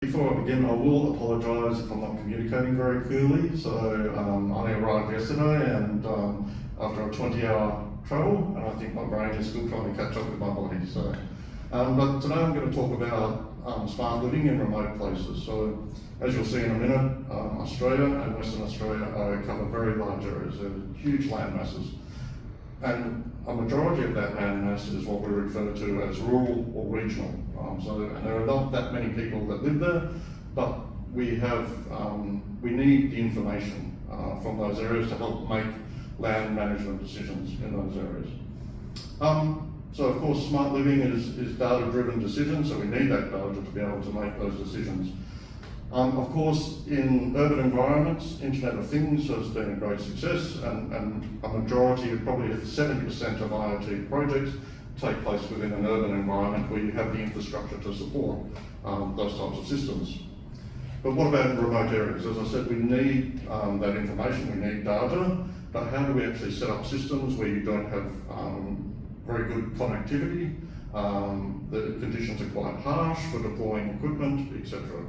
Before I begin, I will apologise if I'm not communicating very clearly. So I only arrived yesterday and after a 20-hour travel, and I think my brain is still trying to catch up with my body. So, but today I'm going to talk about smart living in remote places. So as you'll see in a minute, Australia and Western Australia cover very large areas. They're huge land masses. And a majority of that land mass is what we refer to as rural or regional. And there are not that many people that live there, but we need the information from those areas to help make land management decisions in those areas. So of course, smart living is data-driven decisions, so we need that data to be able to make those decisions. Of course, in urban environments, Internet of Things has been a great success, and a majority, probably 70% of IoT projects take place within an urban environment where you have the infrastructure to support those types of systems. But what about in remote areas? As I said, we need that information, we need data, but how do we actually set up systems where you don't have very good connectivity, the conditions are quite harsh for deploying equipment, etc.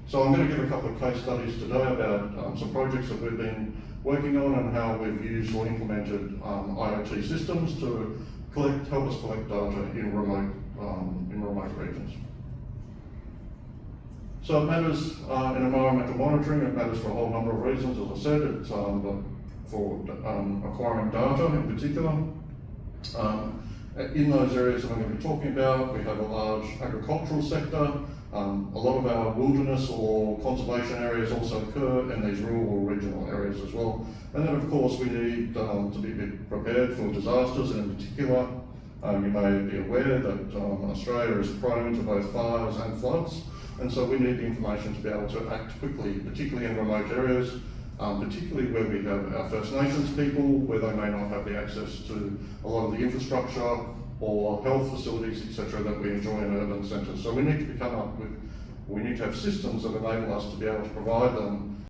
So I'm going to give a couple of case studies today about some projects that we've been working on and how we've used or implemented IoT systems to help us collect data in remote regions. So it matters in environmental monitoring. It matters for a whole number of reasons. As I said, it's for acquiring data in particular. In those areas that I'm going to be talking about, we have a large agricultural sector. A lot of our wilderness or conservation areas also occur in these rural or regional areas as well. And then of course we need to be prepared for disasters, and in particular you may be aware that Australia is prone to both fires and floods, and so we need the information to be able to act quickly, particularly in remote areas, particularly where we have our First Nations people, where they may not have the access to a lot of the infrastructure or health facilities, etc., that we enjoy in urban centres. So we need to have systems that enable us to be able to provide them